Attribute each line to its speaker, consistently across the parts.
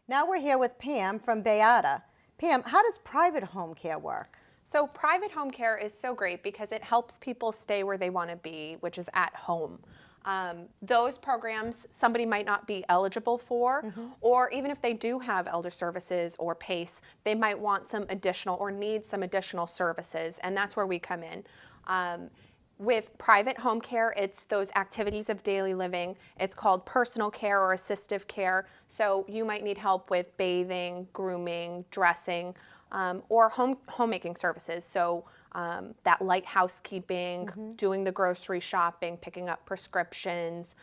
Speaker 1: Now we're here with Pam from Beata. Pam, how does private home care work?
Speaker 2: So private home care is so great because it helps people stay where they want to be, which is at home. Those programs somebody might not be eligible for, or even if they do have elder services or PACE, they might want some additional or need some additional services, and that's where we come in. With private home care, it's those activities of daily living. It's called personal care or assistive care. So you might need help with bathing, grooming, dressing, or homemaking services. So that light housekeeping, doing the grocery shopping, picking up prescriptions,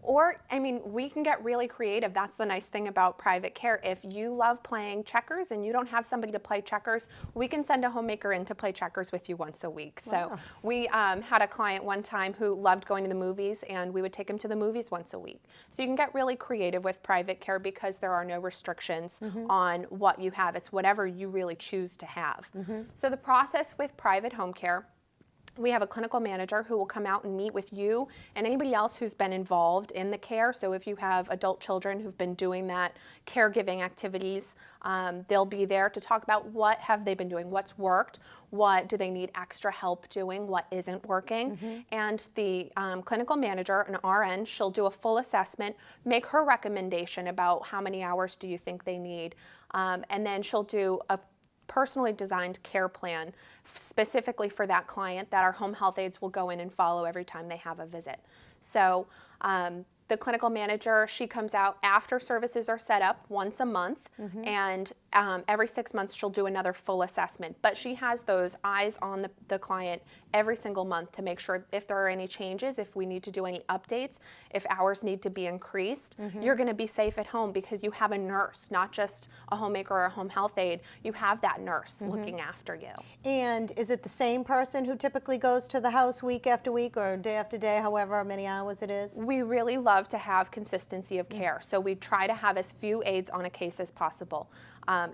Speaker 2: or, I mean, we can get really creative. That's the nice thing about private care. If you love playing checkers and you don't have somebody to play checkers, we can send a homemaker in to play checkers with you once a week. So
Speaker 1: Wow.
Speaker 2: we had a client one time who loved going to the movies, and we would take him to the movies once a week. So you can get really creative with private care because there are no restrictions on what you have. It's whatever you really choose to have. So the process with private home care, we have a clinical manager who will come out and meet with you and anybody else who's been involved in the care. So if you have adult children who've been doing that caregiving activities, they'll be there to talk about what have they been doing, what's worked, what do they need extra help doing, what isn't working. And the clinical manager, an RN, she'll do a full assessment, make her recommendation about how many hours do you think they need, and then she'll do a personally designed care plan specifically for that client that our home health aides will go in and follow every time they have a visit. So the clinical manager, she comes out after services are set up once a month, and every 6 months she'll do another full assessment. But she has those eyes on the client every single month to make sure if there are any changes, if we need to do any updates, if hours need to be increased, you're going to be safe at home because you have a nurse, not just a homemaker or a home health aide. You have that nurse looking after you.
Speaker 1: And is it the same person who typically goes to the house week after week or day after day, however many hours it is?
Speaker 2: We really love to have consistency of care, so we try to have as few aides on a case as possible.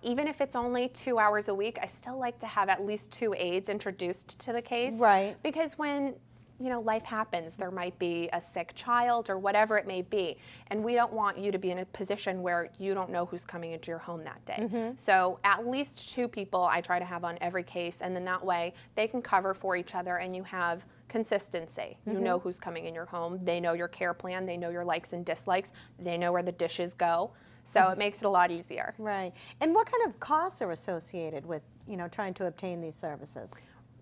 Speaker 2: Even if it's only 2 hours a week, I still like to have at least 2 aides introduced to the case.
Speaker 1: Right.
Speaker 2: Because when life happens, there might be a sick child or whatever it may be, and we don't want you to be in a position where you don't know who's coming into your home that day. So at least 2 people I try to have on every case, and then that way they can cover for each other and you have consistency. You know who's coming in your home. They know your care plan. They know your likes and dislikes. They know where the dishes go. So it makes it a lot easier.
Speaker 1: Right. And what kind of costs are associated with, trying to obtain these services?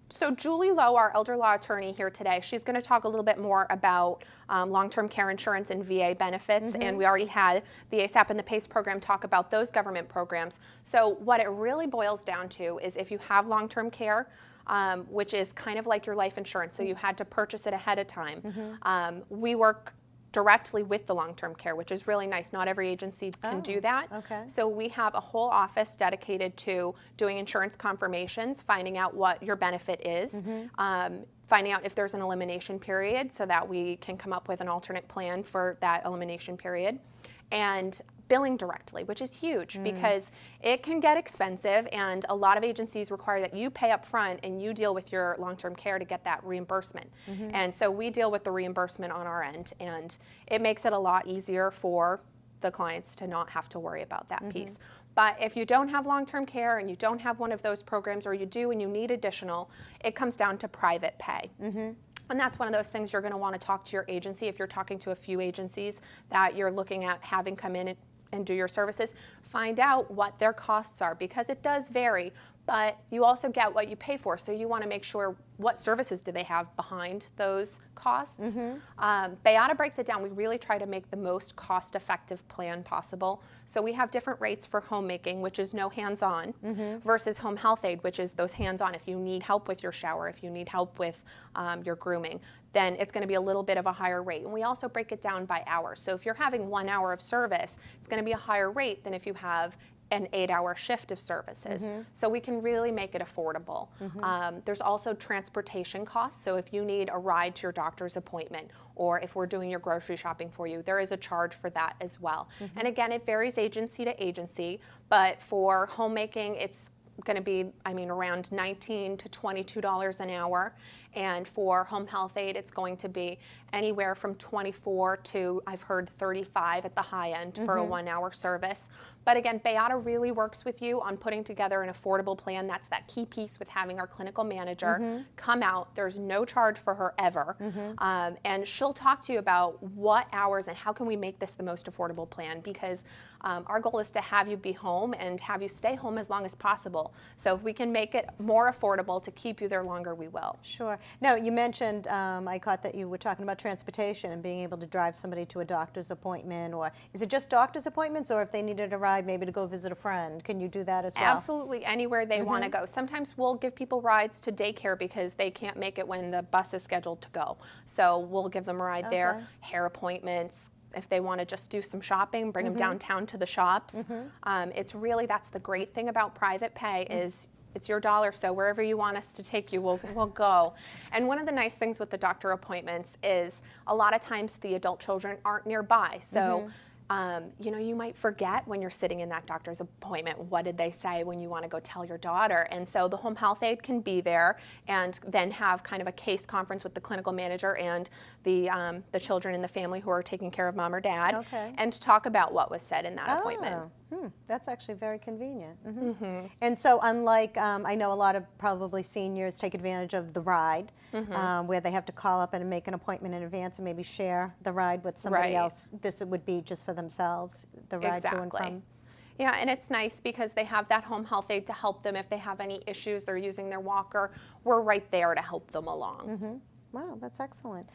Speaker 2: So Julie Lowe, our elder law attorney here today, she's going to talk a little bit more about long-term care insurance and VA benefits, and we already had the ASAP and the PACE program talk about those government programs. So what it really boils down to is if you have long-term care, which is kind of like your life insurance, so you had to purchase it ahead of time, we work directly with the long-term care, which is really nice. Not every agency can do that.
Speaker 1: Okay.
Speaker 2: So we have a whole office dedicated to doing insurance confirmations, finding out what your benefit is, finding out if there's an elimination period so that we can come up with an alternate plan for that elimination period, and billing directly, which is huge because it can get expensive, and a lot of agencies require that you pay up front and you deal with your long-term care to get that reimbursement. And so we deal with the reimbursement on our end, and it makes it a lot easier for the clients to not have to worry about that piece. But if you don't have long-term care and you don't have one of those programs, or you do and you need additional, it comes down to private pay. And that's one of those things you're going to want to talk to your agency. If you're talking to a few agencies that you're looking at having come in and do your services, find out what their costs are, because it does vary, but you also get what you pay for. So you want to make sure what services do they have behind those costs. Beata breaks it down. We really try to make the most cost-effective plan possible. So we have different rates for homemaking, which is no hands-on, versus home health aid, which is those hands-on. If you need help with your shower, if you need help with your grooming, then it's going to be a little bit of a higher rate. And we also break it down by hours. So if you're having 1 hour of service, it's going to be a higher rate than if you have an 8-hour shift of services. So we can really make it affordable. There's also transportation costs. So if you need a ride to your doctor's appointment, or if we're doing your grocery shopping for you, there is a charge for that as well. And again, it varies agency to agency, but for homemaking, it's going to be, around $19 to $22 an hour. And for home health aide, it's going to be anywhere from 24 to, I've heard, 35 at the high end for a 1-hour service. But again, Bayada really works with you on putting together an affordable plan. That's that key piece with having our clinical manager come out. There's no charge for her ever. And she'll talk to you about what hours and how can we make this the most affordable plan, because our goal is to have you be home and have you stay home as long as possible. So if we can make it more affordable to keep you there longer, we will.
Speaker 1: Sure. Now, you mentioned, I caught that you were talking about transportation and being able to drive somebody to a doctor's appointment, or is it just doctor's appointments, or if they needed a ride maybe to go visit a friend, can you do that as well?
Speaker 2: Absolutely, anywhere they want to go. Sometimes we'll give people rides to daycare because they can't make it when the bus is scheduled to go. So we'll give them a ride there, hair appointments. If they want to just do some shopping, bring them downtown to the shops. It's really, that's the great thing about private pay is it's your dollar, so wherever you want us to take you, we'll go. And one of the nice things with the doctor appointments is a lot of times the adult children aren't nearby. So you know, you might forget when you're sitting in that doctor's appointment, what did they say when you want to go tell your daughter? And so the home health aide can be there and then have kind of a case conference with the clinical manager and the children in the family who are taking care of mom or dad, and to talk about what was said in that appointment.
Speaker 1: That's actually very convenient. And so unlike, I know a lot of probably seniors take advantage of the ride, where they have to call up and make an appointment in advance and maybe share the ride with somebody else. This would be just for themselves, the ride to and from.
Speaker 2: Yeah, and it's nice because they have that home health aide to help them if they have any issues, they're using their walker. We're right there to help them along.
Speaker 1: Wow, that's excellent.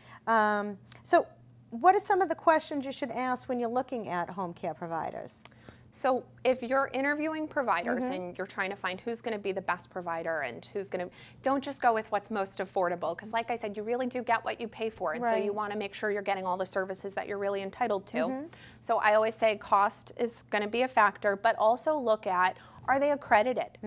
Speaker 1: So what are some of the questions you should ask when you're looking at home care providers?
Speaker 2: So if you're interviewing providers and you're trying to find who's going to be the best provider and who's going to, don't just go with what's most affordable, because like I said, you really do get what you pay for, and so you want to make sure you're getting all the services that you're really entitled to. So I always say cost is going to be a factor, but also look at, are they accredited?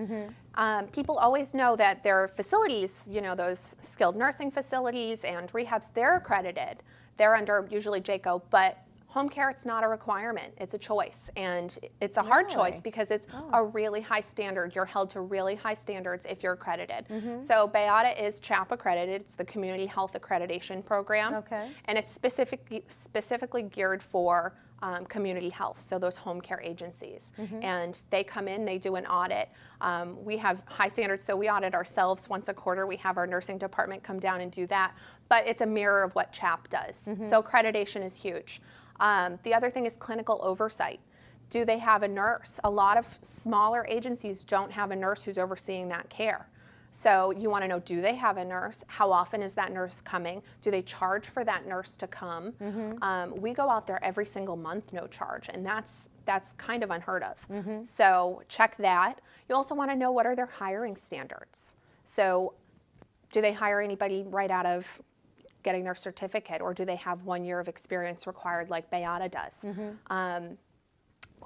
Speaker 2: People always know that their facilities, you know, those skilled nursing facilities and rehabs, they're accredited. They're under usually JACO, but home care, it's not a requirement, it's a choice, and it's a hard choice because it's a really high standard. You're held to really high standards if you're accredited. So Bayada is CHAP accredited. It's the Community Health Accreditation Program, and it's specifically geared for community health, so those home care agencies. And they come in, they do an audit. We have high standards, so we audit ourselves once a quarter. We have our nursing department come down and do that, but it's a mirror of what CHAP does. So accreditation is huge. The other thing is clinical oversight. Do they have a nurse? A lot of smaller agencies don't have a nurse who's overseeing that care. So you want to know, do they have a nurse? How often is that nurse coming? Do they charge for that nurse to come? We go out there every single month, no charge, and that's kind of unheard of. So check that. You also want to know, what are their hiring standards? So do they hire anybody right out of getting their certificate, or do they have 1 year of experience required like Bayada does?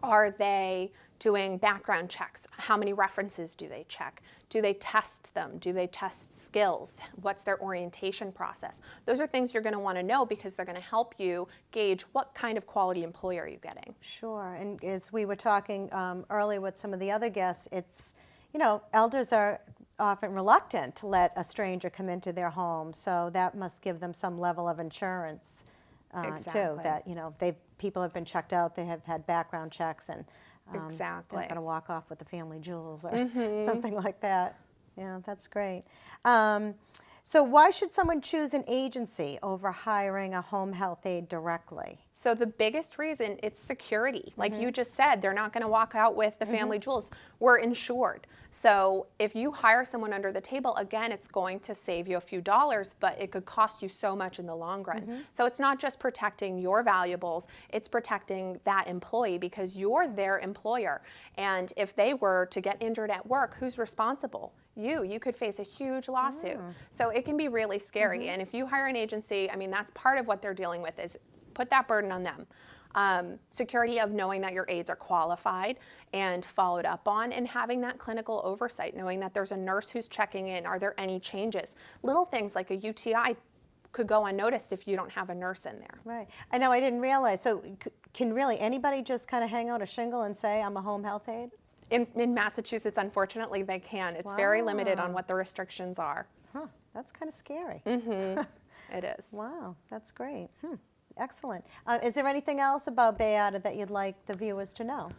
Speaker 2: Are they doing background checks? How many references do they check? Do they test them? Do they test skills? What's their orientation process? Those are things you're going to want to know because they're going to help you gauge what kind of quality employer you're getting.
Speaker 1: Sure, and as we were talking earlier with some of the other guests, it's, you know, elders are often reluctant to let a stranger come into their home, so that must give them some level of insurance too, that, you know, people have been checked out, they have had background checks, and they're not going to walk off with the family jewels or something like that. Yeah, that's great. So why should someone choose an agency over hiring a home health aide directly?
Speaker 2: So the biggest reason, it's security. Like you just said, they're not going to walk out with the family jewels. We're insured. So if you hire someone under the table, again, it's going to save you a few dollars, but it could cost you so much in the long run. So it's not just protecting your valuables, it's protecting that employee because you're their employer. And if they were to get injured at work, who's responsible? You could face a huge lawsuit. So it can be really scary. And if you hire an agency, I mean, that's part of what they're dealing with, is put that burden on them. Security of knowing that your aides are qualified and followed up on, and having that clinical oversight, knowing that there's a nurse who's checking in. Are there any changes? Little things like a UTI could go unnoticed if you don't have a nurse in there.
Speaker 1: Right. I know, I didn't realize. So can really anybody just kind of hang out a shingle and say, I'm a home health aide?
Speaker 2: In Massachusetts, unfortunately, they can. It's very limited on
Speaker 1: Wow.
Speaker 2: what the restrictions are.
Speaker 1: Huh, that's kind of scary.
Speaker 2: It is.
Speaker 1: Wow, that's great. Excellent. Is there anything else about Bayada that you'd like the viewers to know?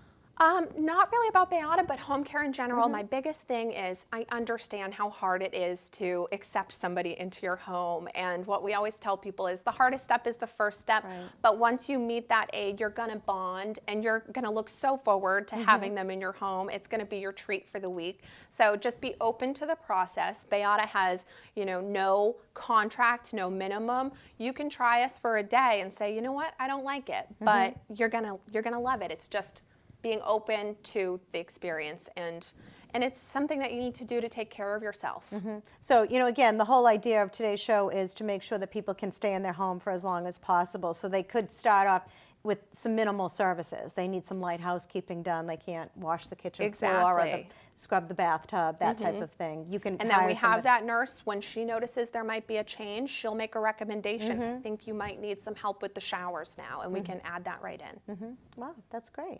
Speaker 2: Not really about Bayada, but home care in general. My biggest thing is I understand how hard it is to accept somebody into your home. And what we always tell people is the hardest step is the first step.
Speaker 1: Right.
Speaker 2: But once you meet that aid, you're going to bond and you're going to look so forward to having them in your home. It's going to be your treat for the week. So just be open to the process. Bayada has, no contract, no minimum. You can try us for a day and say, you know what, I don't like it, but you're gonna love it. It's just being open to the experience, and it's something that you need to do to take care of yourself.
Speaker 1: So, again, the whole idea of today's show is to make sure that people can stay in their home for as long as possible. So they could start off with some minimal services. They need some light housekeeping done. They can't wash the kitchen floor or scrub the bathtub, that type of thing. You can
Speaker 2: And then we have that nurse, when she notices there might be a change, she'll make a recommendation. I think you might need some help with the showers now, and we can add that right in.
Speaker 1: Wow, that's great.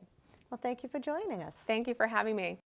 Speaker 1: Well, thank you for joining us.
Speaker 2: Thank you for having me.